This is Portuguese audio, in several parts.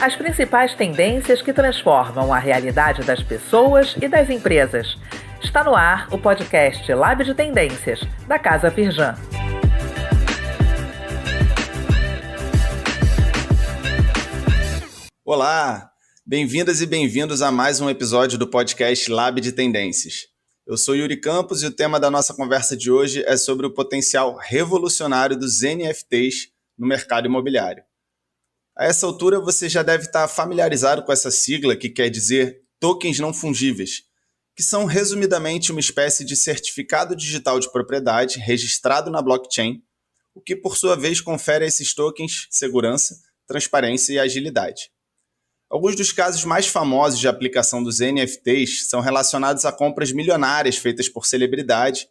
As principais tendências que transformam a realidade das pessoas e das empresas. Está no ar o podcast Lab de Tendências, da Casa Firjan. Olá, bem-vindas e bem-vindos a mais um episódio do podcast Lab de Tendências. Eu sou Yuri Campos e o tema da nossa conversa de hoje é sobre o potencial revolucionário dos NFTs no mercado imobiliário. A essa altura você já deve estar familiarizado com essa sigla que quer dizer tokens não fungíveis, que são resumidamente uma espécie de certificado digital de propriedade registrado na blockchain, o que por sua vez confere a esses tokens segurança, transparência e agilidade. Alguns dos casos mais famosos de aplicação dos NFTs são relacionados a compras milionárias feitas por celebridade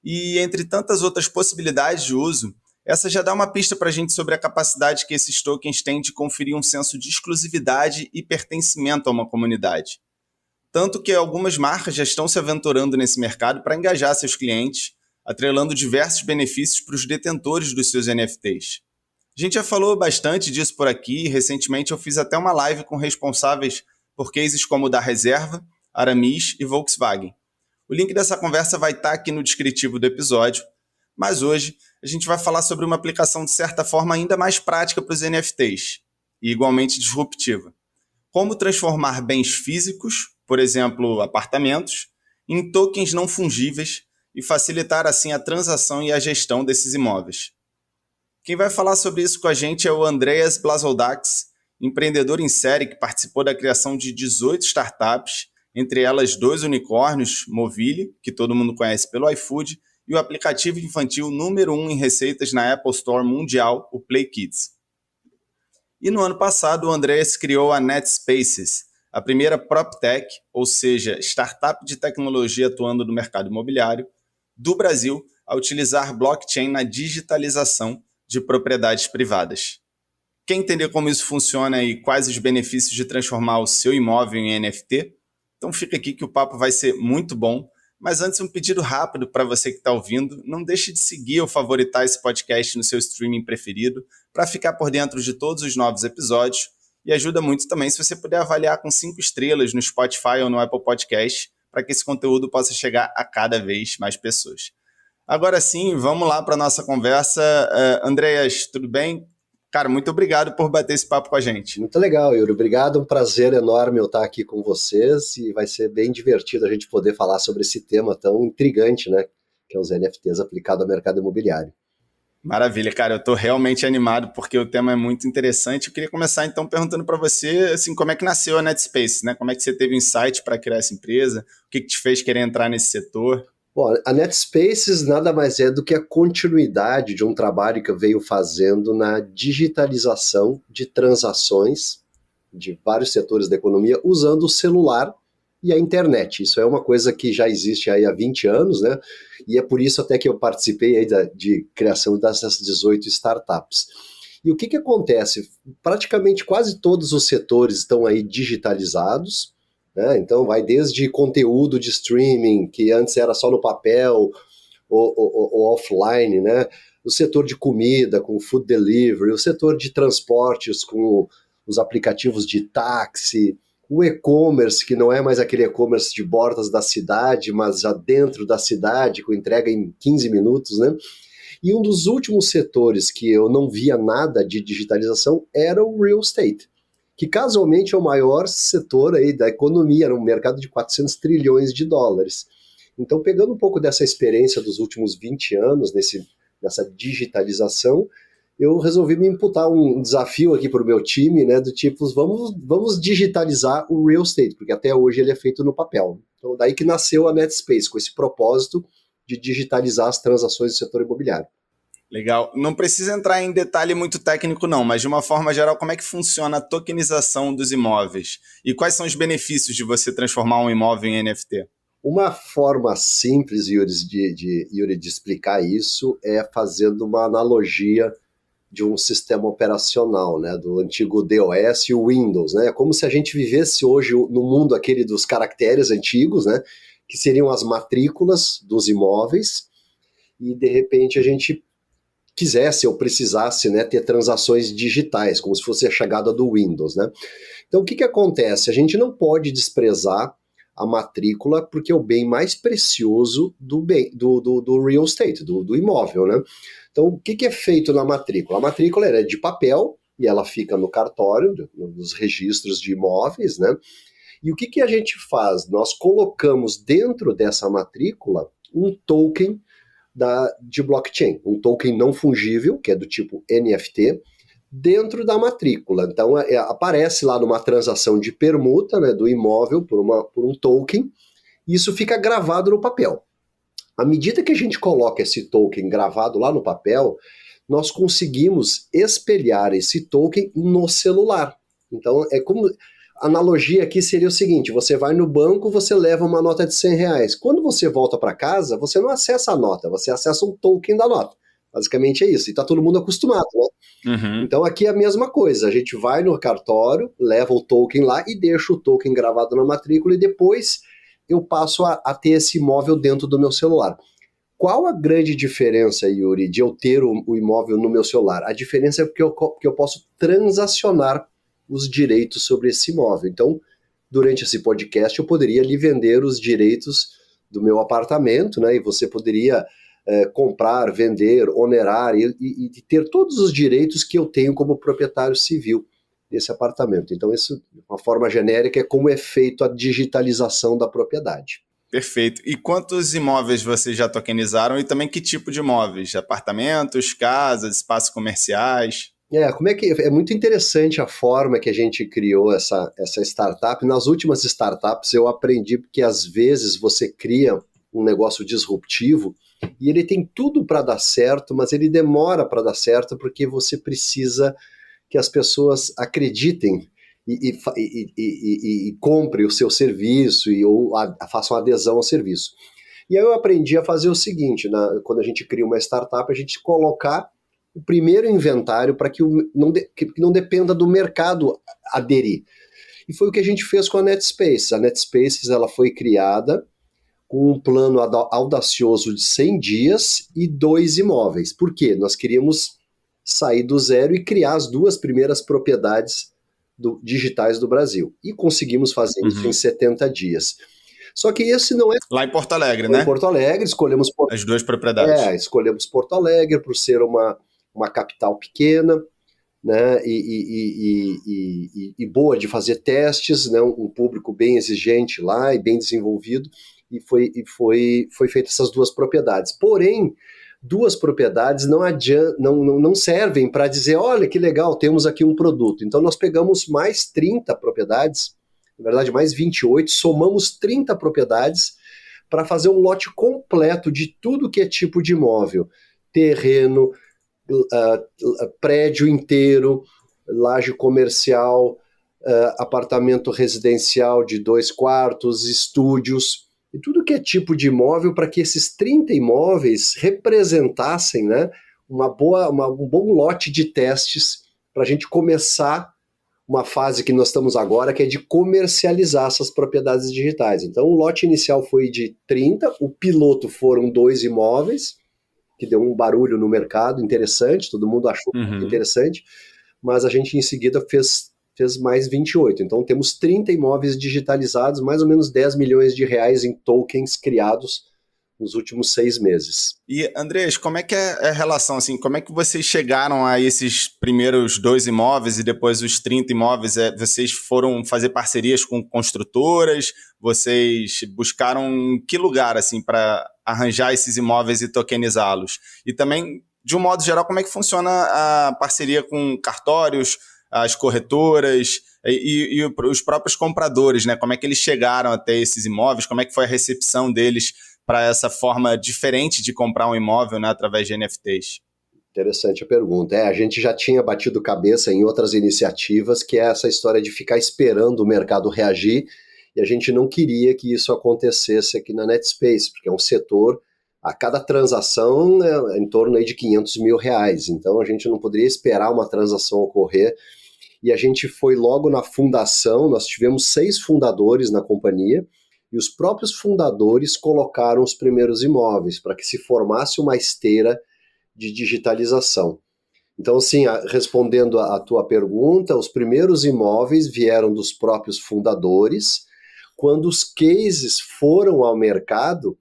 e, entre tantas outras possibilidades de uso, essa já dá uma pista para a gente sobre a capacidade que esses tokens têm de conferir um senso de exclusividade e pertencimento a uma comunidade. Tanto que algumas marcas já estão se aventurando nesse mercado para engajar seus clientes, atrelando diversos benefícios para os detentores dos seus NFTs. A gente já falou bastante disso por aqui e recentemente eu fiz até uma live com responsáveis por cases como o da Reserva, Aramis e Volkswagen. O link dessa conversa vai estar aqui no descritivo do episódio, mas hoje a gente vai falar sobre uma aplicação de certa forma ainda mais prática para os NFTs e igualmente disruptiva. Como transformar bens físicos, por exemplo, apartamentos, em tokens não fungíveis e facilitar assim a transação e a gestão desses imóveis. Quem vai falar sobre isso com a gente é o Andreas Blazoldax, empreendedor em série que participou da criação de 18 startups, entre elas 2 unicórnios, Movile, que todo mundo conhece pelo iFood, e o aplicativo infantil número 1 em receitas na Apple Store mundial, o Play Kids. E no ano passado, o Andreas criou a NetSpaces, a primeira PropTech, ou seja, startup de tecnologia atuando no mercado imobiliário, do Brasil, a utilizar blockchain na digitalização de propriedades privadas. Quer entender como isso funciona e quais os benefícios de transformar o seu imóvel em NFT? Então fica aqui que o papo vai ser muito bom. Mas antes, um pedido rápido para você que está ouvindo. Não deixe de seguir ou favoritar esse podcast no seu streaming preferido para ficar por dentro de todos os novos episódios. E ajuda muito também se você puder avaliar com 5 estrelas no Spotify ou no Apple Podcast para que esse conteúdo possa chegar a cada vez mais pessoas. Agora sim, vamos lá para a nossa conversa. Andreas, tudo bem? Cara, muito obrigado por bater esse papo com a gente. Muito legal, Yuri. Obrigado, um prazer enorme eu estar aqui com vocês e vai ser bem divertido a gente poder falar sobre esse tema tão intrigante, né? Que é os NFTs aplicados ao mercado imobiliário. Maravilha, cara. Eu estou realmente animado porque o tema é muito interessante. Eu queria começar então perguntando para você, assim, como é que nasceu a NetSpace, né? Como é que você teve o insight para criar essa empresa? O que te fez querer entrar nesse setor? Bom, a NetSpaces nada mais é do que a continuidade de um trabalho que eu venho fazendo na digitalização de transações de vários setores da economia usando o celular e a internet. Isso é uma coisa que já existe aí há 20 anos, né? E é por isso até que eu participei aí de criação dessas 18 startups. E o que acontece? Praticamente quase todos os setores estão aí digitalizados, né? Então vai desde conteúdo de streaming, que antes era só no papel ou offline, né? O setor de comida com food delivery, o setor de transportes com os aplicativos de táxi, o e-commerce, que não é mais aquele e-commerce de bordas da cidade, mas já dentro da cidade, com entrega em 15 minutos, né? E um dos últimos setores que eu não via nada de digitalização era o real estate, que casualmente é o maior setor aí da economia, no mercado de 400 trilhões de dólares. Então, pegando um pouco dessa experiência dos últimos 20 anos nessa digitalização, eu resolvi me imputar um desafio aqui para o meu time, né, do tipo, vamos digitalizar o real estate, porque até hoje ele é feito no papel. Então, daí que nasceu a NetSpace, com esse propósito de digitalizar as transações do setor imobiliário. Legal. Não precisa entrar em detalhe muito técnico não, mas de uma forma geral, como é que funciona a tokenização dos imóveis? E quais são os benefícios de você transformar um imóvel em NFT? Uma forma simples, Yuri, de explicar isso é fazendo uma analogia de um sistema operacional, né, do antigo DOS e o Windows, né? É como se a gente vivesse hoje no mundo aquele dos caracteres antigos, né, que seriam as matrículas dos imóveis, e de repente a gente quisesse ou precisasse, né, ter transações digitais, como se fosse a chegada do Windows, né? Então, o que acontece? A gente não pode desprezar a matrícula, porque é o bem mais precioso do real estate, do imóvel, né? Então, o que é feito na matrícula? A matrícula é de papel e ela fica no cartório, nos registros de imóveis, né? E o que a gente faz? Nós colocamos dentro dessa matrícula um token de blockchain, um token não fungível, que é do tipo NFT, dentro da matrícula. Então, aparece lá numa transação de permuta, né, do imóvel por um token, e isso fica gravado no papel. À medida que a gente coloca esse token gravado lá no papel, nós conseguimos espelhar esse token no celular. Então, a analogia aqui seria o seguinte: você vai no banco, você leva uma nota de R$100. Quando você volta para casa, você não acessa a nota, você acessa um token da nota. Basicamente é isso, e está todo mundo acostumado, né? Uhum. Então aqui é a mesma coisa, a gente vai no cartório, leva o token lá e deixa o token gravado na matrícula e depois eu passo a ter esse imóvel dentro do meu celular. Qual a grande diferença, Yuri, de eu ter o imóvel no meu celular? A diferença é porque eu posso transacionar os direitos sobre esse imóvel. Então, durante esse podcast, eu poderia lhe vender os direitos do meu apartamento, né? E você poderia comprar, vender, onerar e ter todos os direitos que eu tenho como proprietário civil desse apartamento. Então, isso, de uma forma genérica, é como é feito a digitalização da propriedade. Perfeito. E quantos imóveis vocês já tokenizaram e também que tipo de imóveis? Apartamentos, casas, espaços comerciais? É muito interessante a forma que a gente criou essa startup. Nas últimas startups eu aprendi que às vezes você cria um negócio disruptivo e ele tem tudo para dar certo, mas ele demora para dar certo porque você precisa que as pessoas acreditem e comprem o seu serviço ou façam adesão ao serviço. E aí eu aprendi a fazer o seguinte, quando a gente cria uma startup, a gente colocar o primeiro inventário para que não dependa do mercado aderir. E foi o que a gente fez com a NetSpaces. A NetSpaces ela foi criada com um plano audacioso de 100 dias e 2 imóveis. Por quê? Nós queríamos sair do zero e criar as 2 primeiras propriedades digitais do Brasil. E conseguimos fazer isso em 70 dias. Só que esse não é... Lá em Porto Alegre, né? Em Porto Alegre, escolhemos... As 2 propriedades. Escolhemos Porto Alegre por ser uma capital pequena, né, e boa de fazer testes, né, um público bem exigente lá e bem desenvolvido, e foi feita essas 2 propriedades. Porém, 2 propriedades não servem para dizer, olha que legal, temos aqui um produto. Então nós pegamos mais 30 propriedades, na verdade mais 28, somamos 30 propriedades para fazer um lote completo de tudo que é tipo de imóvel, terreno, prédio inteiro, laje comercial, apartamento residencial de 2 quartos, estúdios, e tudo que é tipo de imóvel para que esses 30 imóveis representassem, né, um bom lote de testes para a gente começar uma fase que nós estamos agora, que é de comercializar essas propriedades digitais. Então o lote inicial foi de 30, o piloto foram 2 imóveis, que deu um barulho no mercado interessante, todo mundo achou interessante, mas a gente em seguida fez mais 28. Então temos 30 imóveis digitalizados, mais ou menos 10 milhões de reais em tokens criados nos últimos 6 meses. E, Andrés, como é que é a relação, assim, como é que vocês chegaram a esses primeiros 2 imóveis e depois os 30 imóveis? Vocês foram fazer parcerias com construtoras? Vocês buscaram que lugar, assim, para arranjar esses imóveis e tokenizá-los? E também, de um modo geral, como é que funciona a parceria com cartórios, as corretoras e os próprios compradores, né? Como é que eles chegaram até esses imóveis? Como é que foi a recepção deles para essa forma diferente de comprar um imóvel, né, através de NFTs? Interessante a pergunta. A gente já tinha batido cabeça em outras iniciativas, que é essa história de ficar esperando o mercado reagir, e a gente não queria que isso acontecesse aqui na NetSpace, porque é um setor, a cada transação é em torno aí de R$500 mil, então a gente não poderia esperar uma transação ocorrer, e a gente foi logo na fundação, nós tivemos 6 fundadores na companhia, e os próprios fundadores colocaram os primeiros imóveis para que se formasse uma esteira de digitalização. Então, sim, respondendo à tua pergunta, os primeiros imóveis vieram dos próprios fundadores. Quando os cases foram ao mercado,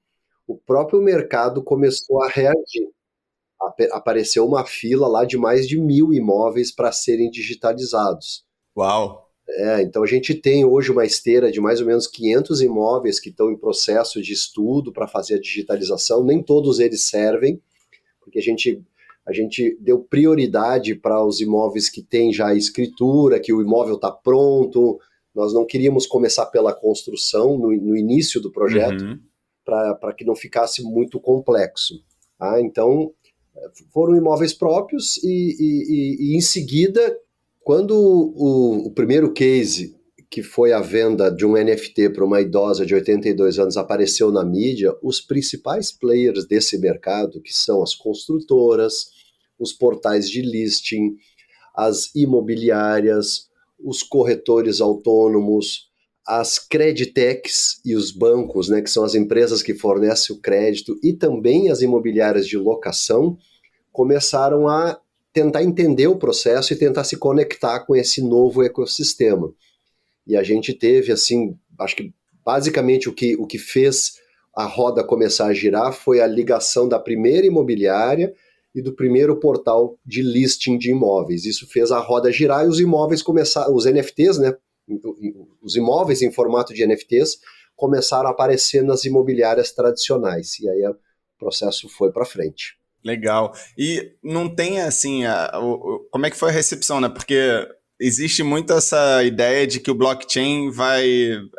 o próprio mercado começou a reagir. Apareceu uma fila lá de mais de 1.000 imóveis para serem digitalizados. Uau! Então a gente tem hoje uma esteira de mais ou menos 500 imóveis que estão em processo de estudo para fazer a digitalização. Nem todos eles servem, porque a gente deu prioridade para os imóveis que têm já a escritura, que o imóvel está pronto. Nós não queríamos começar pela construção no início do projeto, para que não ficasse muito complexo. Tá? Então, foram imóveis próprios e em seguida, quando o primeiro case, que foi a venda de um NFT para uma idosa de 82 anos, apareceu na mídia, os principais players desse mercado, que são as construtoras, os portais de listing, as imobiliárias, os corretores autônomos, as creditechs e os bancos, né, que são as empresas que fornecem o crédito, e também as imobiliárias de locação, começaram a tentar entender o processo e tentar se conectar com esse novo ecossistema. E a gente teve, assim, acho que basicamente o que fez a roda começar a girar foi a ligação da primeira imobiliária e do primeiro portal de listing de imóveis. Isso fez a roda girar e os imóveis começaram, os NFTs, né, os imóveis em formato de NFTs começaram a aparecer nas imobiliárias tradicionais, e aí o processo foi para frente. Legal. E não tem, assim, como é que foi a recepção, né? Porque existe muito essa ideia de que o blockchain vai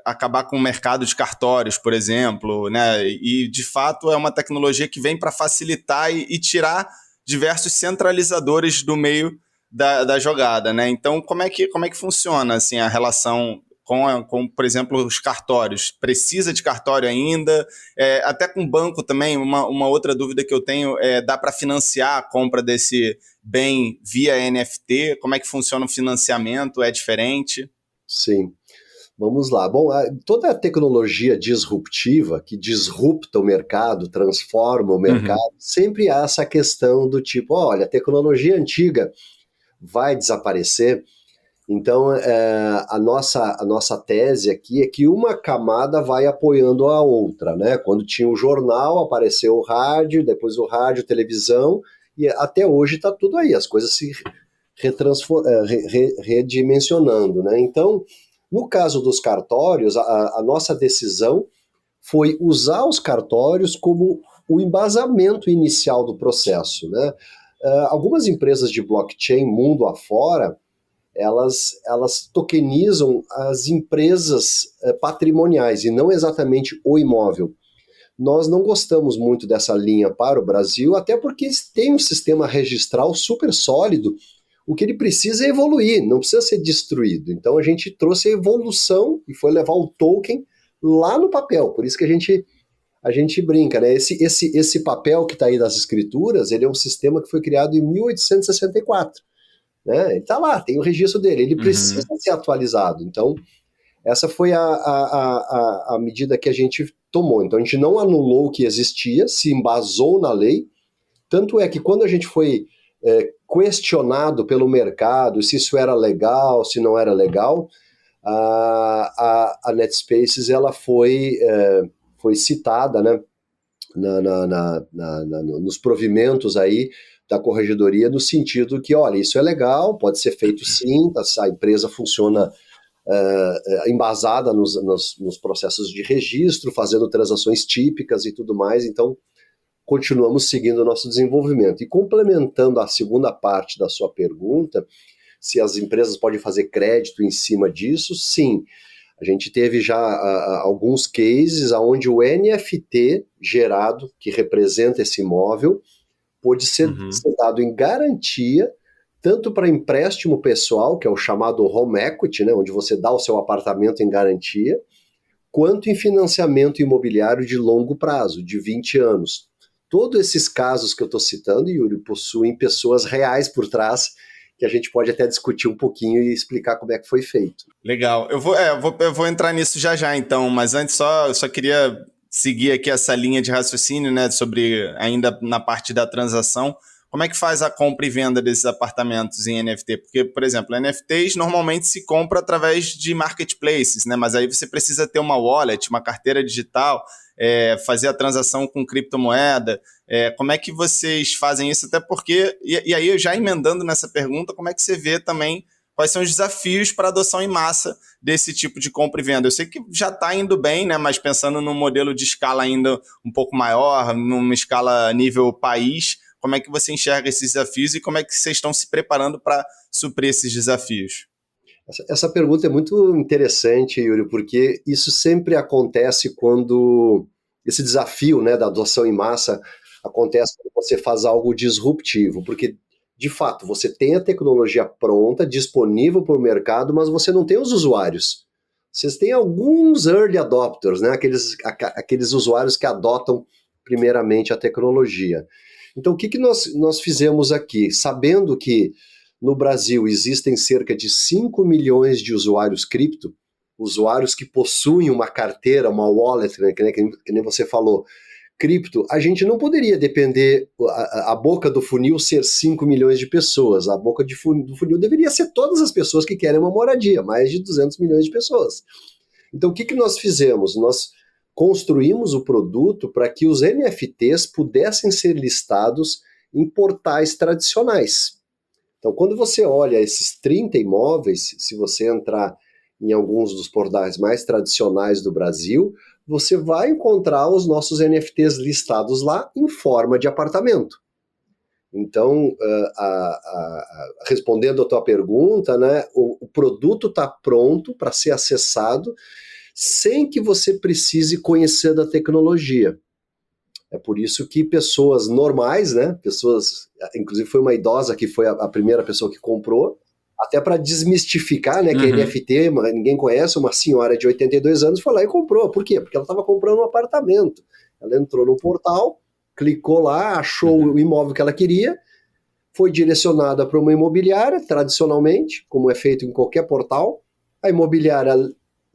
acabar com o mercado de cartórios, por exemplo, né? E, de fato, é uma tecnologia que vem para facilitar e tirar diversos centralizadores do meio da jogada, né? Então, como é que funciona, assim, a relação com, por exemplo, os cartórios? Precisa de cartório ainda? Até com banco também, uma outra dúvida que eu tenho dá para financiar a compra desse bem via NFT? Como é que funciona o financiamento? É diferente? Sim. Vamos lá. Bom, toda a tecnologia disruptiva, que disrupta o mercado, transforma o mercado, sempre há essa questão do tipo, olha, a tecnologia antiga vai desaparecer. Então, a nossa tese aqui é que uma camada vai apoiando a outra, né? Quando tinha o jornal, apareceu o rádio, depois o rádio, televisão, e até hoje está tudo aí, as coisas se redimensionando, né? Então, no caso dos cartórios, a nossa decisão foi usar os cartórios como o embasamento inicial do processo, né? Algumas empresas de blockchain, mundo afora, elas tokenizam as empresas patrimoniais e não exatamente o imóvel. Nós não gostamos muito dessa linha para o Brasil, até porque tem um sistema registral super sólido. O que ele precisa é evoluir, não precisa ser destruído. Então a gente trouxe a evolução e foi levar o token lá no papel. Por isso que a gente brinca, né? Esse papel que está aí das escrituras, ele é um sistema que foi criado em 1864. Né? Ele está lá, tem o registro dele, ele precisa ser atualizado. Então, essa foi a medida que a gente tomou. Então, a gente não anulou o que existia, se embasou na lei. Tanto é que quando a gente foi questionado pelo mercado se isso era legal, se não era legal, a NetSpaces ela foi citada, né, nos provimentos aí da corregedoria, no sentido que, olha, isso é legal, pode ser feito sim, a empresa funciona embasada nos processos de registro, fazendo transações típicas e tudo mais, então continuamos seguindo o nosso desenvolvimento. E complementando a segunda parte da sua pergunta, se as empresas podem fazer crédito em cima disso, sim. A gente teve já alguns cases onde o NFT gerado, que representa esse imóvel, pode ser dado em garantia, tanto para empréstimo pessoal, que é o chamado home equity, né, onde você dá o seu apartamento em garantia, quanto em financiamento imobiliário de longo prazo, de 20 anos. Todos esses casos que eu estou citando, Yuri, possuem pessoas reais por trás, que a gente pode até discutir um pouquinho e explicar como é que foi feito. Legal. Eu vou entrar nisso já, então, mas antes eu só queria seguir aqui essa linha de raciocínio, né, sobre ainda na parte da transação. como é que faz a compra e venda desses apartamentos em NFT? Porque, por exemplo, NFTs normalmente se compra através de marketplaces, né? Mas aí você precisa ter uma wallet, uma carteira digital, fazer a transação com criptomoeda. Como é que vocês fazem isso? Até porque, e aí já emendando nessa pergunta, como é que você vê também quais são os desafios para a adoção em massa desse tipo de compra e venda? Eu sei que já está indo bem, né? Mas pensando num modelo de escala ainda um pouco maior, numa escala nível país, como é que você enxerga esses desafios e como é que vocês estão se preparando para suprir esses desafios? Essa pergunta é muito interessante, Yuri, porque isso sempre acontece quando esse desafio, né, da adoção em massa acontece quando você faz algo disruptivo, porque de fato você tem a tecnologia pronta, disponível para o mercado, mas você não tem os usuários. Vocês têm alguns early adopters, né, aqueles usuários que adotam primeiramente a tecnologia. Então, o que nós fizemos aqui? Sabendo que no Brasil existem cerca de 5 milhões de usuários cripto, usuários que possuem uma carteira, uma wallet, né, que nem você falou, cripto, a gente não poderia depender, a boca do funil ser 5 milhões de pessoas, a boca do funil deveria ser todas as pessoas que querem uma moradia, mais de 200 milhões de pessoas. Então, o que nós fizemos? Nós construímos o produto para que os NFTs pudessem ser listados em portais tradicionais. Então, quando você olha esses 30 imóveis, se você entrar em alguns dos portais mais tradicionais do Brasil, você vai encontrar os nossos NFTs listados lá em forma de apartamento. Então, respondendo a tua pergunta, né, o produto está pronto para ser acessado sem que você precise conhecer da tecnologia. É por isso que pessoas normais, né, inclusive foi uma idosa que foi a primeira pessoa que comprou, até para desmistificar, né, que a NFT, ninguém conhece, uma senhora de 82 anos foi lá e comprou. Por quê? Porque ela estava comprando um apartamento. Ela entrou no portal, clicou lá, achou o imóvel que ela queria, foi direcionada para uma imobiliária, tradicionalmente, como é feito em qualquer portal. A imobiliária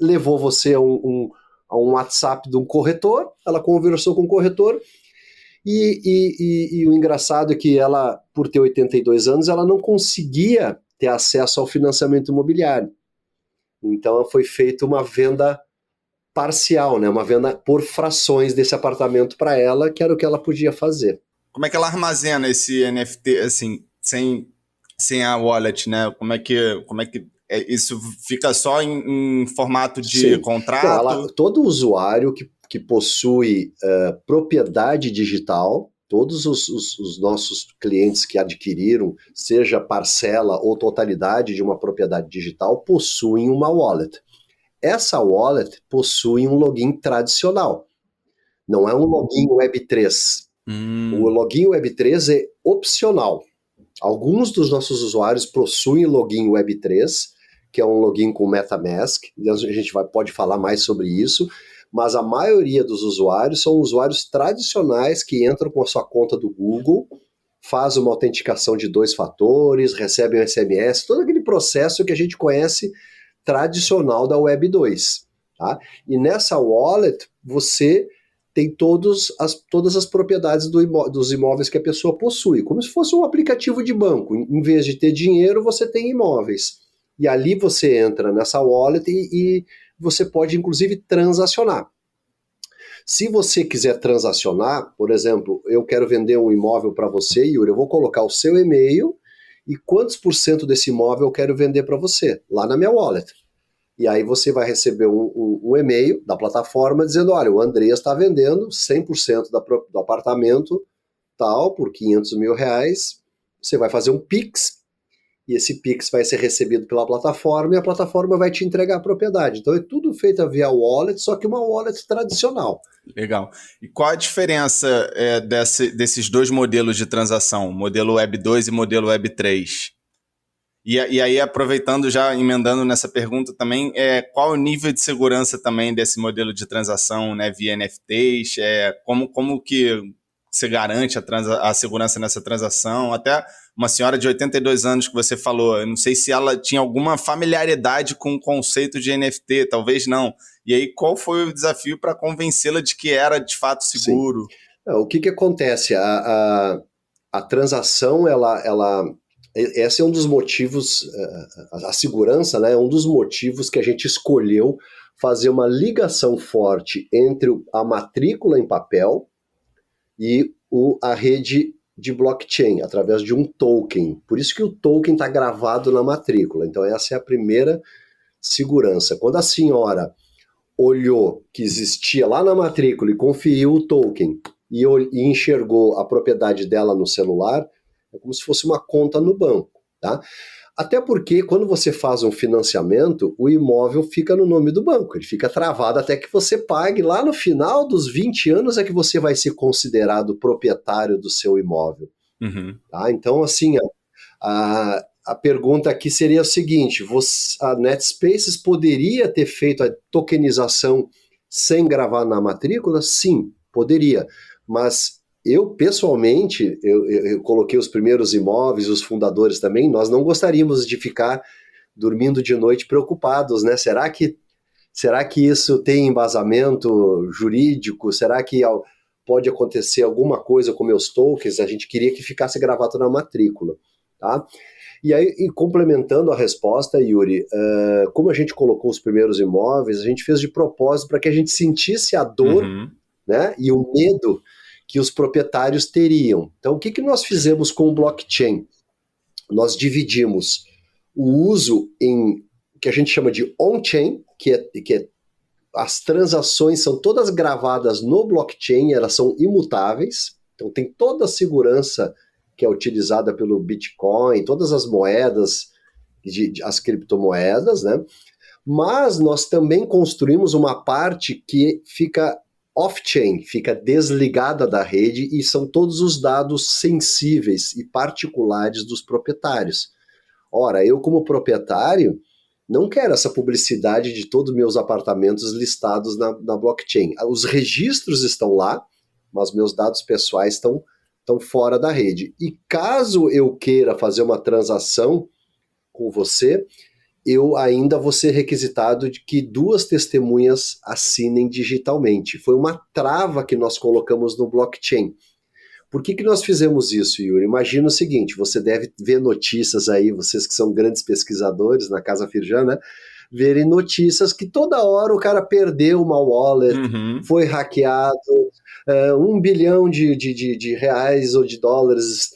levou você a um WhatsApp de um corretor, ela conversou com o corretor, e o engraçado é que ela, por ter 82 anos, ela não conseguia ter acesso ao financiamento imobiliário. Então foi feita uma venda parcial, né? Uma venda por frações desse apartamento para ela, que era o que ela podia fazer. Como é que ela armazena esse NFT assim, sem a wallet, né? Como é que isso fica só em formato de contrato? Não, todo usuário que possui propriedade digital, todos os nossos clientes que adquiriram, seja parcela ou totalidade de uma propriedade digital, possuem uma wallet. Essa wallet possui um login tradicional. Não é um login Web3. O login Web3 é opcional. Alguns dos nossos usuários possuem login Web3, que é um login com MetaMask. A gente pode falar mais sobre isso, mas a maioria dos usuários são usuários tradicionais que entram com a sua conta do Google, faz uma autenticação de 2 fatores, recebem um SMS, todo aquele processo que a gente conhece tradicional da Web 2. Tá? E nessa wallet, você tem todas as propriedades dos imóveis que a pessoa possui, como se fosse um aplicativo de banco. Em vez de ter dinheiro, você tem imóveis. E ali você entra nessa wallet e você pode, inclusive, transacionar. Se você quiser transacionar, por exemplo, eu quero vender um imóvel para você, Yuri, eu vou colocar o seu e-mail e quantos % desse imóvel eu quero vender para você, lá na minha wallet. E aí você vai receber um e-mail da plataforma dizendo, olha, o Andreas está vendendo 100% do apartamento tal, por R$500 mil. Você vai fazer um Pix, e esse Pix vai ser recebido pela plataforma, e a plataforma vai te entregar a propriedade. Então é tudo feito via wallet, só que uma wallet tradicional. Legal. E qual a diferença desses dois modelos de transação, modelo Web 2 e modelo Web 3? E aí, aproveitando, já emendando nessa pergunta também, qual o nível de segurança também desse modelo de transação, né, via NFTs? Como que você garante a segurança nessa transação? Até uma senhora de 82 anos que você falou, eu não sei se ela tinha alguma familiaridade com o conceito de NFT, talvez não. E aí, qual foi o desafio para convencê-la de que era de fato seguro? O que acontece? a transação, esse é um dos motivos, a segurança, né, é um dos motivos que a gente escolheu fazer uma ligação forte entre a matrícula em papel e a rede de blockchain, através de um token. Por isso que o token está gravado na matrícula. Então essa é a primeira segurança. Quando a senhora olhou que existia lá na matrícula e conferiu o token e enxergou a propriedade dela no celular, é como se fosse uma conta no banco, tá? Até porque quando você faz um financiamento, o imóvel fica no nome do banco, ele fica travado até que você pague. Lá no final dos 20 anos é que você vai ser considerado proprietário do seu imóvel. Uhum. Tá? Então, assim, a pergunta aqui seria o seguinte, a NetSpaces poderia ter feito a tokenização sem gravar na matrícula? Sim, poderia, mas eu, pessoalmente, eu coloquei os primeiros imóveis, os fundadores também, nós não gostaríamos de ficar dormindo de noite preocupados, né? Será que isso tem embasamento jurídico? Será que pode acontecer alguma coisa com meus tokens? A gente queria que ficasse gravado na matrícula, tá? E aí, complementando a resposta, Yuri, como a gente colocou os primeiros imóveis, a gente fez de propósito para que a gente sentisse a dor, né, e o medo que os proprietários teriam. Então, o que nós fizemos com o blockchain? Nós dividimos o uso em que a gente chama de on-chain, que as transações são todas gravadas no blockchain, elas são imutáveis, então tem toda a segurança que é utilizada pelo Bitcoin, todas as moedas, as criptomoedas, né? Mas nós também construímos uma parte que fica off-chain, fica desligada da rede e são todos os dados sensíveis e particulares dos proprietários. Ora, eu como proprietário não quero essa publicidade de todos os meus apartamentos listados na blockchain. Os registros estão lá, mas meus dados pessoais estão fora da rede. E caso eu queira fazer uma transação com você, eu ainda vou ser requisitado de que 2 testemunhas assinem digitalmente. Foi uma trava que nós colocamos no blockchain. Por que nós fizemos isso, Yuri? Imagina o seguinte, você deve ver notícias aí, vocês que são grandes pesquisadores na Casa Firjan, né? Verem notícias que toda hora o cara perdeu uma wallet, foi hackeado, 1 bilhão de reais ou de dólares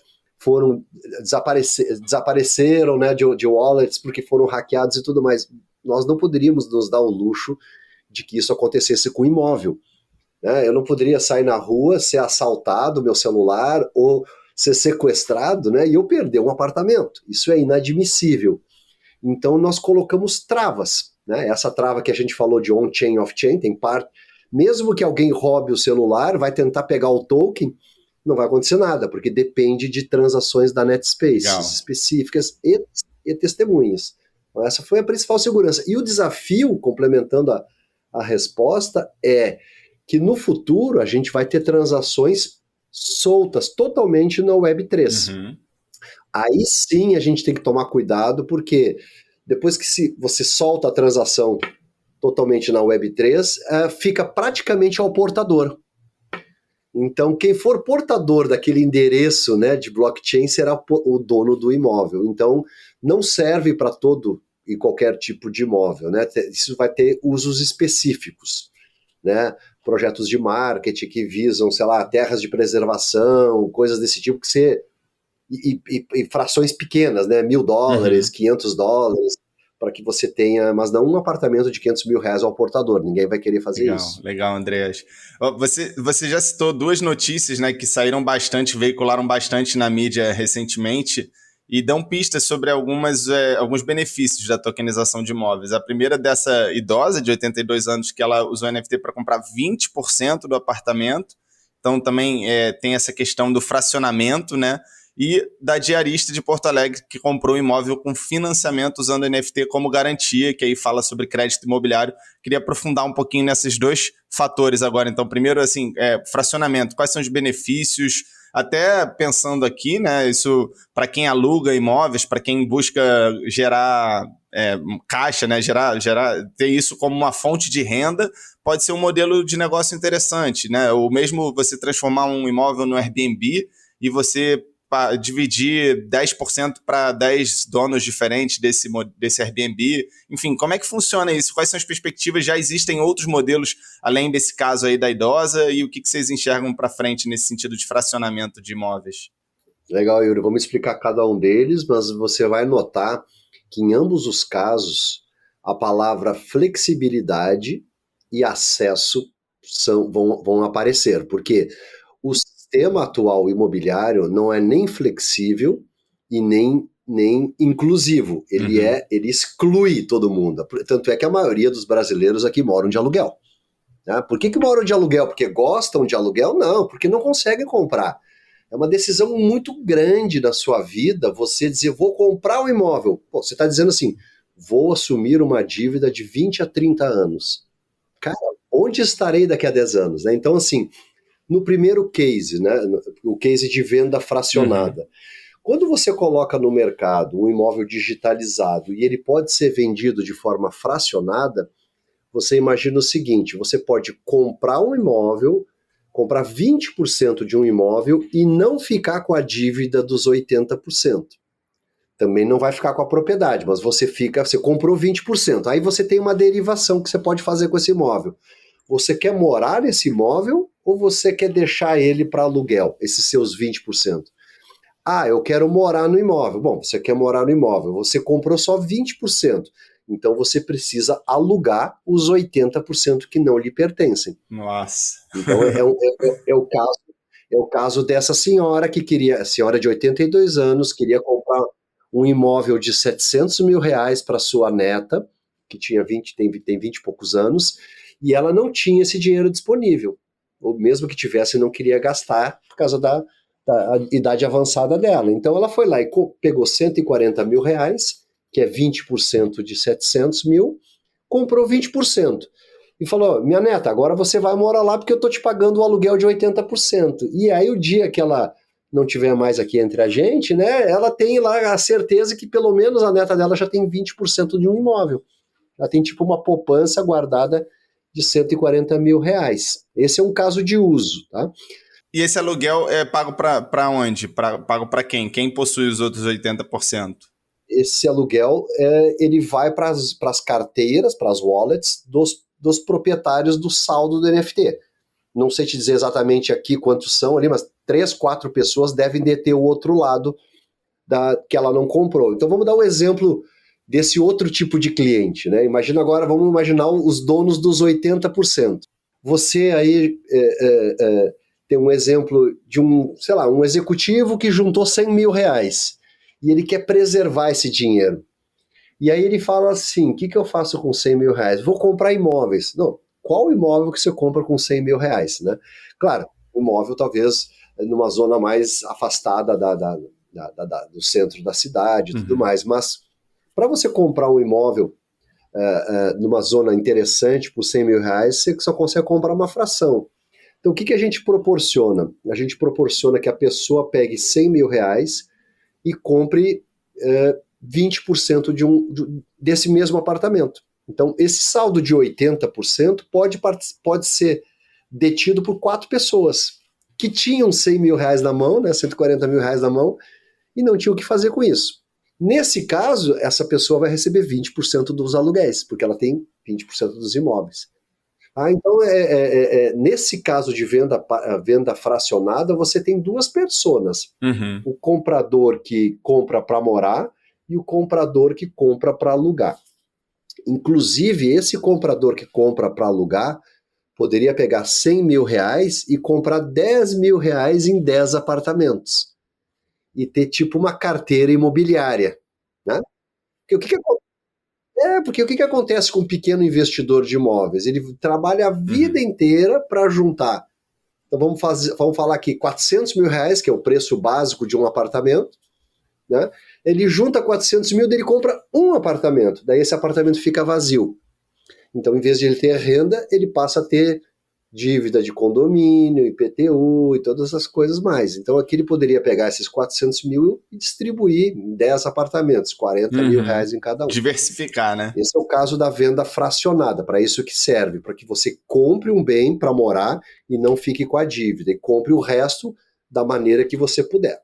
desapareceram, né, de wallets porque foram hackeados e tudo mais. Nós não poderíamos nos dar o luxo de que isso acontecesse com imóvel. Né? Eu não poderia sair na rua, ser assaltado, meu celular, ou ser sequestrado, né, e eu perder um apartamento. Isso é inadmissível. Então nós colocamos travas. Né? Essa trava que a gente falou de on-chain, off-chain, tem parte. Mesmo que alguém roube o celular, vai tentar pegar o token, não vai acontecer nada, porque depende de transações da NetSpaces específicas e testemunhas. Então, essa foi a principal segurança. E o desafio, complementando a resposta, é que no futuro a gente vai ter transações soltas totalmente na Web3. Aí sim a gente tem que tomar cuidado, porque depois que você solta a transação totalmente na Web3, fica praticamente ao portador. Então, quem for portador daquele endereço, né, de blockchain será o dono do imóvel. Então, não serve para todo e qualquer tipo de imóvel. Né? Isso vai ter usos específicos. Né? Projetos de marketing que visam, sei lá, terras de preservação, coisas desse tipo, e frações pequenas, né? $1.000, $500, para que você tenha, mas não um apartamento de R$500 mil ao portador, ninguém vai querer fazer isso. Legal, Andreas. Você já citou 2 notícias, né, que saíram bastante, veicularam bastante na mídia recentemente e dão pistas sobre alguns benefícios da tokenização de imóveis. A primeira dessa idosa de 82 anos que ela usou NFT para comprar 20% do apartamento, então também tem essa questão do fracionamento, né? E da diarista de Porto Alegre, que comprou um imóvel com financiamento usando NFT como garantia, que aí fala sobre crédito imobiliário. Queria aprofundar um pouquinho nesses 2 fatores agora. Então, primeiro, assim, fracionamento, quais são os benefícios? Até pensando aqui, né, isso para quem aluga imóveis, para quem busca gerar caixa, né, ter isso como uma fonte de renda, pode ser um modelo de negócio interessante, né? Ou mesmo você transformar um imóvel no Airbnb e você dividir 10% para 10 donos diferentes desse Airbnb? Enfim, como é que funciona isso? Quais são as perspectivas? Já existem outros modelos além desse caso aí da idosa? E o que vocês enxergam para frente nesse sentido de fracionamento de imóveis? Legal, Yuri. Vamos explicar cada um deles, mas você vai notar que em ambos os casos a palavra flexibilidade e acesso vão aparecer, porque o sistema atual imobiliário não é nem flexível e nem inclusivo. Ele exclui todo mundo. Tanto é que a maioria dos brasileiros aqui moram de aluguel. Né? Por que moram de aluguel? Porque gostam de aluguel? Não, porque não conseguem comprar. É uma decisão muito grande na sua vida você dizer, vou comprar um imóvel. Pô, você está dizendo assim, vou assumir uma dívida de 20 a 30 anos. Cara, onde estarei daqui a 10 anos? Né? Então, assim, no primeiro case, né, o case de venda fracionada, quando você coloca no mercado um imóvel digitalizado e ele pode ser vendido de forma fracionada, você imagina o seguinte, você pode comprar um imóvel, comprar 20% de um imóvel e não ficar com a dívida dos 80%. Também não vai ficar com a propriedade, mas você comprou 20%. Aí você tem uma derivação que você pode fazer com esse imóvel. Você quer morar nesse imóvel ou você quer deixar ele para aluguel, esses seus 20%? Ah, eu quero morar no imóvel. Bom, você quer morar no imóvel, você comprou só 20%. Então você precisa alugar os 80% que não lhe pertencem. Nossa. Então é o caso dessa senhora senhora de 82 anos, queria comprar um imóvel de 700 mil reais para sua neta, que tem 20 e poucos anos, e ela não tinha esse dinheiro disponível. Ou mesmo que tivesse, não queria gastar por causa da idade avançada dela. Então ela foi lá e pegou 140 mil reais, que é 20% de 700 mil, comprou 20%. E falou, minha neta, agora você vai morar lá porque eu estou te pagando o aluguel de 80%. E aí o dia que ela não tiver mais aqui entre a gente, né, ela tem lá a certeza que pelo menos a neta dela já tem 20% de um imóvel. Ela tem tipo uma poupança guardada de 140 mil reais. Esse é um caso de uso, tá? E esse aluguel é pago para onde? Pago para quem? Quem possui os outros 80%? Esse aluguel ele vai para as carteiras, para as wallets dos proprietários do saldo do NFT. Não sei te dizer exatamente aqui quantos são ali, mas 3, 4 pessoas devem deter o outro lado que ela não comprou. Então vamos dar um exemplo desse outro tipo de cliente, né? Vamos imaginar os donos dos 80%. Você aí tem um exemplo de um executivo que juntou 100 mil reais e ele quer preservar esse dinheiro. E aí ele fala assim, o que eu faço com 100 mil reais? Vou comprar imóveis. Não, qual imóvel que você compra com 100 mil reais? Né? Claro, imóvel talvez numa zona mais afastada do centro da cidade e tudo mais, mas para você comprar um imóvel numa zona interessante por 100 mil reais, você só consegue comprar uma fração. Então o que a gente proporciona? A gente proporciona que a pessoa pegue 100 mil reais e compre 20% desse mesmo apartamento. Então, esse saldo de 80% pode ser detido por 4 pessoas que tinham 100 mil reais na mão, né, 140 mil reais na mão, e não tinham o que fazer com isso. Nesse caso, essa pessoa vai receber 20% dos aluguéis, porque ela tem 20% dos imóveis. Então, nesse caso de venda fracionada, você tem 2 personas. O comprador que compra para morar e o comprador que compra para alugar. Inclusive, esse comprador que compra para alugar poderia pegar 100 mil reais e comprar 10 mil reais em 10 apartamentos. E ter tipo uma carteira imobiliária. Né? Porque o que acontece com um pequeno investidor de imóveis? Ele trabalha a vida inteira para juntar. Então vamos falar aqui, 400 mil reais, que é o preço básico de um apartamento. Né? Ele junta 400 mil, daí ele compra um apartamento. Daí esse apartamento fica vazio. Então, em vez de ele ter renda, ele passa a ter dívida de condomínio, IPTU e todas essas coisas mais. Então, aqui ele poderia pegar esses 400 mil e distribuir em 10 apartamentos, 40 mil reais em cada um. Diversificar, né? Esse é o caso da venda fracionada, para isso que serve, para que você compre um bem para morar e não fique com a dívida, e compre o resto da maneira que você puder.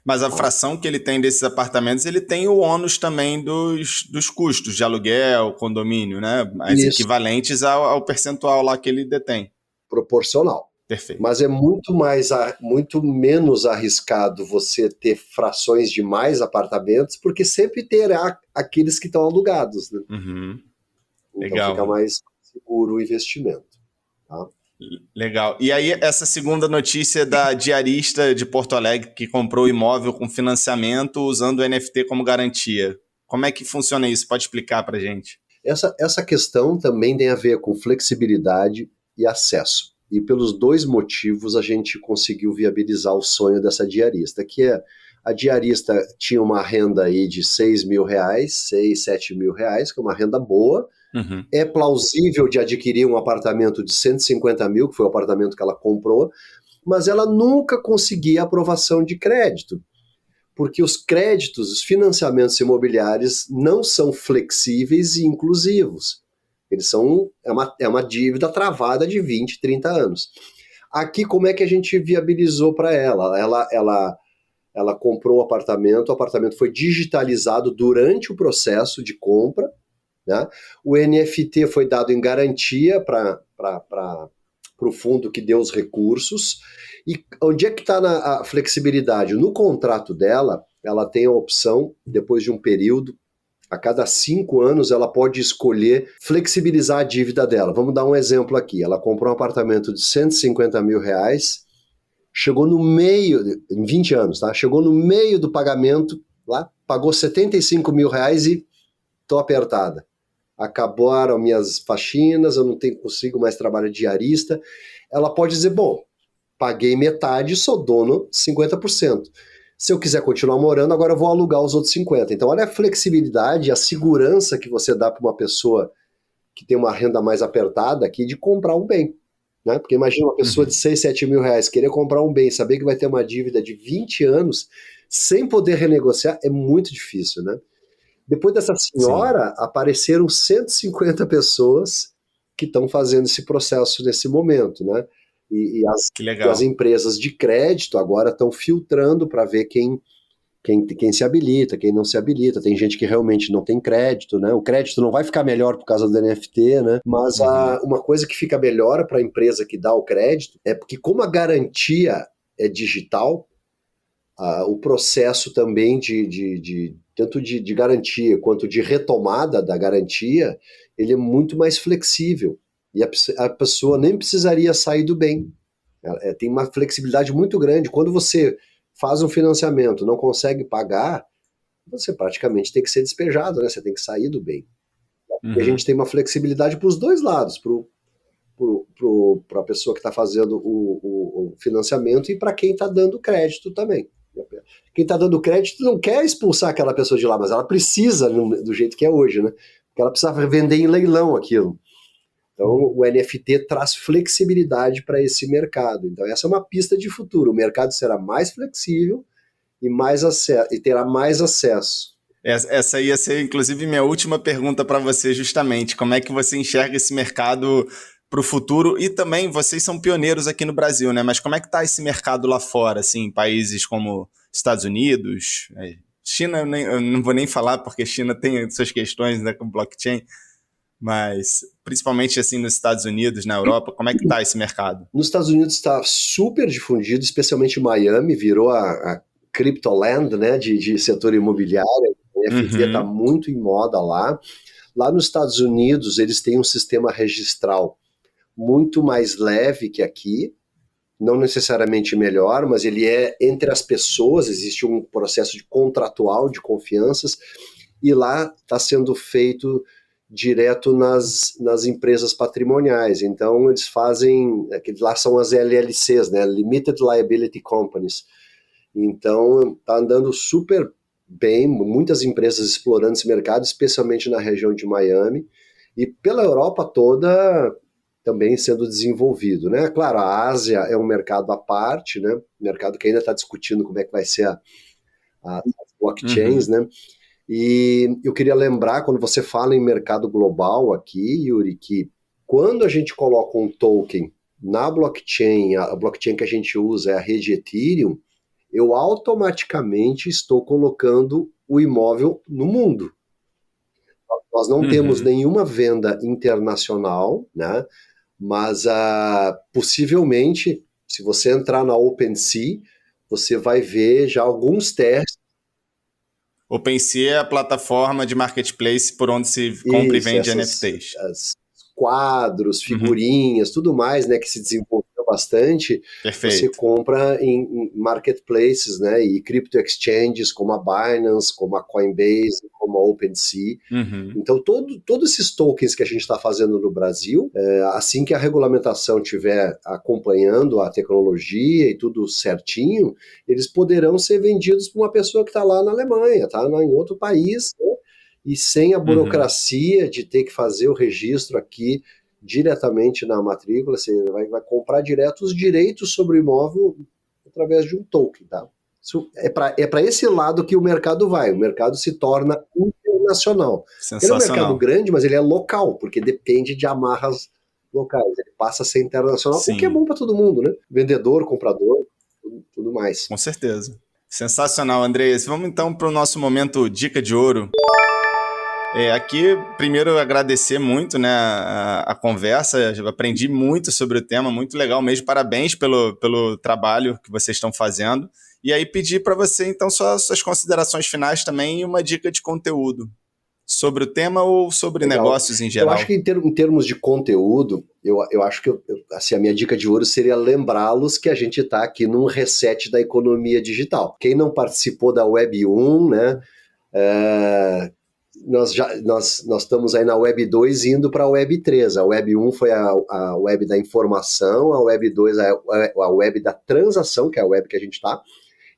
Mas a fração que ele tem desses apartamentos, ele tem o ônus também dos custos de aluguel, condomínio, né? As Isso. equivalentes ao percentual lá que ele detém. Proporcional. Perfeito. Mas é muito menos arriscado você ter frações de mais apartamentos, porque sempre terá aqueles que estão alugados, né? Uhum. Então Legal. fica mais seguro o investimento. Tá? Legal. E aí, essa segunda notícia da diarista de Porto Alegre que comprou o imóvel com financiamento usando o NFT como garantia. Como é que funciona isso? Pode explicar para a gente? Essa questão também tem a ver com flexibilidade e acesso. E pelos dois motivos a gente conseguiu viabilizar o sonho dessa diarista, que é a diarista tinha uma renda aí de R$6.000, 7 mil reais, que é uma renda boa. Uhum. É plausível de adquirir um apartamento de 150 mil, que foi o apartamento que ela comprou, mas ela nunca conseguia aprovação de crédito, porque os créditos, os financiamentos imobiliários não são flexíveis e inclusivos. Eles são uma dívida travada de 20, 30 anos. Aqui, como é que a gente viabilizou para ela? Ela comprou o apartamento foi digitalizado durante o processo de compra, né? O NFT foi dado em garantia para o fundo que deu os recursos. E onde é que está a flexibilidade? No contrato dela, ela tem a opção, depois de um período, a cada 5 anos, ela pode escolher flexibilizar a dívida dela. Vamos dar um exemplo aqui. Ela comprou um apartamento de 150 mil reais, chegou no meio, em 20 anos, tá? Chegou no meio do pagamento, lá, pagou 75 mil reais e estou apertada. Acabaram minhas faxinas, eu não consigo mais trabalhar diarista. Ela pode dizer, bom, paguei metade, sou dono de 50%. Se eu quiser continuar morando, agora eu vou alugar os outros 50%. Então, olha a flexibilidade, a segurança que você dá para uma pessoa que tem uma renda mais apertada aqui de comprar um bem. Né? Porque imagina uma pessoa de 6, 7 mil reais querer comprar um bem, saber que vai ter uma dívida de 20 anos sem poder renegociar, é muito difícil, né? Depois dessa senhora, apareceram 150 pessoas que estão fazendo esse processo nesse momento, né? E as empresas de crédito agora estão filtrando para ver quem se habilita, quem não se habilita. Tem gente que realmente não tem crédito, né? O crédito não vai ficar melhor por causa do NFT, né? Mas uma coisa que fica melhor para a empresa que dá o crédito é porque, como a garantia é digital, o processo também tanto de garantia quanto de retomada da garantia, ele é muito mais flexível. E a pessoa nem precisaria sair do bem. Tem uma flexibilidade muito grande. Quando você faz um financiamento, não consegue pagar, você praticamente tem que ser despejado, né? Você tem que sair do bem. E a gente tem uma flexibilidade para os dois lados, para a pessoa que está fazendo o financiamento e para quem está dando crédito também. Quem está dando crédito não quer expulsar aquela pessoa de lá, mas ela precisa do jeito que é hoje, né? Porque ela precisa vender em leilão aquilo. Então, o NFT traz flexibilidade para esse mercado. Então, essa é uma pista de futuro. O mercado será mais flexível e terá mais acesso. Essa ia ser, inclusive, minha última pergunta para você, justamente. Como é que você enxerga esse mercado para o futuro? E também, vocês são pioneiros aqui no Brasil, né? Mas como é que está esse mercado lá fora, assim, em países como Estados Unidos, China, eu não vou nem falar, porque China tem suas questões, né, com blockchain, mas principalmente assim nos Estados Unidos, na Europa, como é que está esse mercado? Nos Estados Unidos está super difundido, especialmente Miami, virou a Cryptoland, né, de setor imobiliário. A NFT está muito em moda lá. Lá nos Estados Unidos, eles têm um sistema registral muito mais leve que aqui, não necessariamente melhor, mas ele é entre as pessoas, existe um processo contratual de confianças, e lá está sendo feito direto nas empresas patrimoniais. Então, eles fazem, lá são as LLCs, né, Limited Liability Companies. Então, está andando super bem, muitas empresas explorando esse mercado, especialmente na região de Miami, e pela Europa toda também sendo desenvolvido, né? Claro, a Ásia é um mercado à parte, né? Mercado que ainda está discutindo como é que vai ser as blockchains, né? E eu queria lembrar, quando você fala em mercado global aqui, Yuri, que quando a gente coloca um token na blockchain, a blockchain que a gente usa é a rede Ethereum, eu automaticamente estou colocando o imóvel no mundo. Nós não temos nenhuma venda internacional, né? Mas possivelmente, se você entrar na OpenSea, você vai ver já alguns testes. OpenSea é a plataforma de marketplace por onde se compra e vende NFTs. Quadros, figurinhas, tudo mais, né, que se desenvolveu bastante. Perfeito. Você compra em marketplaces, né, e crypto exchanges como a Binance, como a Coinbase, como a OpenSea. Então, todos esses tokens que a gente está fazendo no Brasil, assim que a regulamentação estiver acompanhando a tecnologia e tudo certinho, eles poderão ser vendidos para uma pessoa que está lá na Alemanha, tá em outro país, né? E sem a burocracia de ter que fazer o registro aqui diretamente na matrícula, você vai comprar direto os direitos sobre o imóvel através de um token, tá? Isso é para esse lado que o mercado vai, o mercado se torna internacional. Ele é um mercado grande, mas ele é local, porque depende de amarras locais, ele passa a ser internacional, o que é bom para todo mundo, né? Vendedor, comprador, tudo mais. Com certeza. Sensacional, Andrés. Vamos então para o nosso momento Dica de Ouro. Aqui, primeiro, agradecer muito, né, a conversa, eu aprendi muito sobre o tema, muito legal mesmo, parabéns pelo trabalho que vocês estão fazendo, e aí pedir para você, então, suas considerações finais também e uma dica de conteúdo sobre o tema ou sobre negócios em geral. Eu acho que em termos de conteúdo, eu acho que assim, a minha dica de ouro seria lembrá-los que a gente está aqui num reset da economia digital. Quem não participou da Web 1, né, nós estamos aí na Web 2 indo para a Web 3. A Web 1 foi a web da informação, a Web 2 é a web da transação, que é a web que a gente está,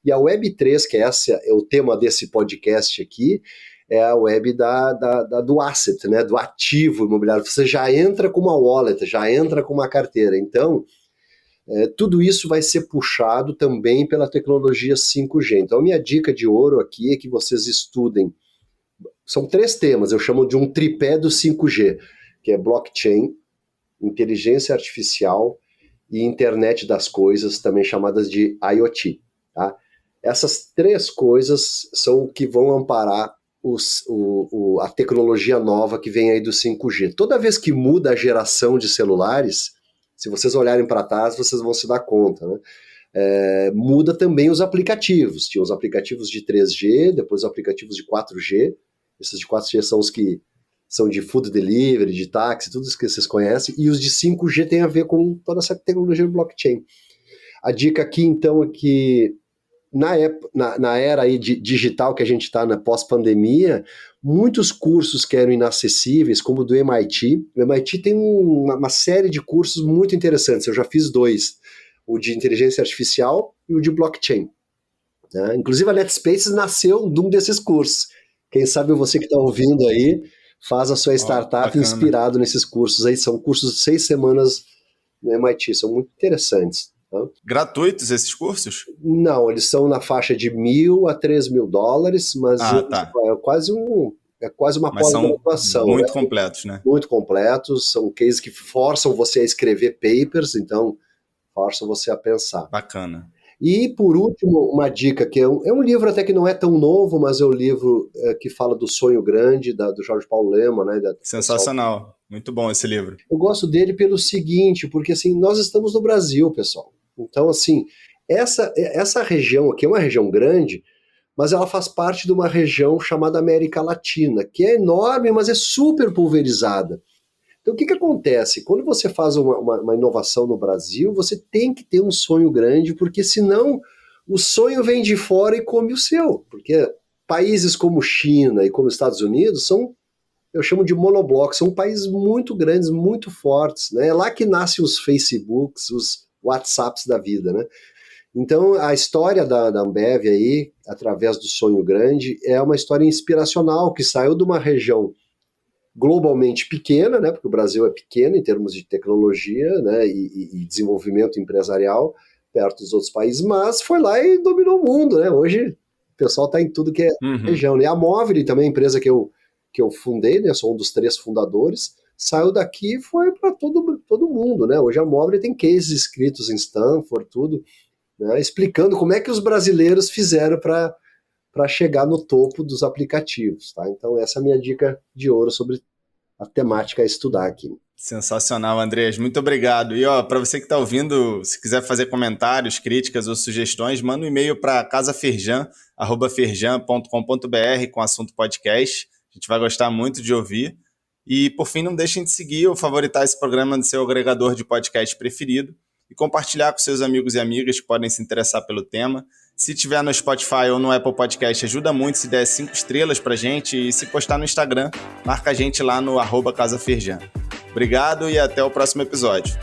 e a Web 3, que é o tema desse podcast aqui, é a web do asset, né, do ativo imobiliário. Você já entra com uma wallet, já entra com uma carteira. Então, tudo isso vai ser puxado também pela tecnologia 5G. Então, a minha dica de ouro aqui é que vocês estudem. São 3 temas, eu chamo de um tripé do 5G, que é blockchain, inteligência artificial e internet das coisas, também chamadas de IoT. Tá? Essas 3 coisas são o que vão amparar a tecnologia nova que vem aí do 5G. Toda vez que muda a geração de celulares, se vocês olharem para trás, vocês vão se dar conta, né? Muda também os aplicativos. Tinha os aplicativos de 3G, depois os aplicativos de 4G. Esses de 4G são os que são de food delivery, de táxi, tudo isso que vocês conhecem, e os de 5G tem a ver com toda essa tecnologia de blockchain. A dica aqui, então, é que na era aí digital que a gente está na pós-pandemia, muitos cursos que eram inacessíveis, como o do MIT. O MIT tem uma série de cursos muito interessantes, eu já fiz 2, o de inteligência artificial e o de blockchain. Né? Inclusive a NetSpaces nasceu de um desses cursos. Quem sabe você que está ouvindo aí, faz a sua startup inspirado nesses cursos aí. São cursos de 6 semanas no MIT, são muito interessantes. Tá? Gratuitos esses cursos? Não, eles são na faixa de $1.000 a $3.000, mas é quase uma pós-graduação. Muito, né? Completos, né? Muito completos, são cases que forçam você a escrever papers, então forçam você a pensar. Bacana. E, por último, uma dica, que é um livro até que não é tão novo, mas é um livro que fala do sonho grande, do Jorge Paulo Lemann. Né, sensacional, muito bom esse livro. Eu gosto dele pelo seguinte, porque assim, nós estamos no Brasil, pessoal. Então, assim, essa região aqui é uma região grande, mas ela faz parte de uma região chamada América Latina, que é enorme, mas é super pulverizada. Então, o que acontece? Quando você faz uma inovação no Brasil, você tem que ter um sonho grande, porque senão o sonho vem de fora e come o seu. Porque países como China e como Estados Unidos são, eu chamo de monoblocos, são países muito grandes, muito fortes. Né? É lá que nascem os Facebooks, os WhatsApps da vida. Né? Então, a história da Ambev aí, através do sonho grande, é uma história inspiracional, que saiu de uma região globalmente pequena, né, porque o Brasil é pequeno em termos de tecnologia, né, e desenvolvimento empresarial perto dos outros países, mas foi lá e dominou o mundo, né? Hoje o pessoal está em tudo que é região. Né? A Movile também, a empresa que eu fundei, né, sou um dos 3 fundadores, saiu daqui e foi para todo mundo, né? Hoje a Movile tem cases escritos em Stanford, tudo. né, explicando como é que os brasileiros fizeram para chegar no topo dos aplicativos. Tá? Então essa é a minha dica de ouro sobre a temática a estudar aqui. Sensacional, Andrés. Muito obrigado. E para você que está ouvindo, se quiser fazer comentários, críticas ou sugestões, manda um e-mail para casaferjan@ferjan.com.br com assunto podcast. A gente vai gostar muito de ouvir. E, por fim, não deixem de seguir ou favoritar esse programa no seu agregador de podcast preferido e compartilhar com seus amigos e amigas que podem se interessar pelo tema. Se tiver no Spotify ou no Apple Podcast, ajuda muito se der 5 estrelas para a gente, e se postar no Instagram, marca a gente lá no @casaferjan. Obrigado e até o próximo episódio.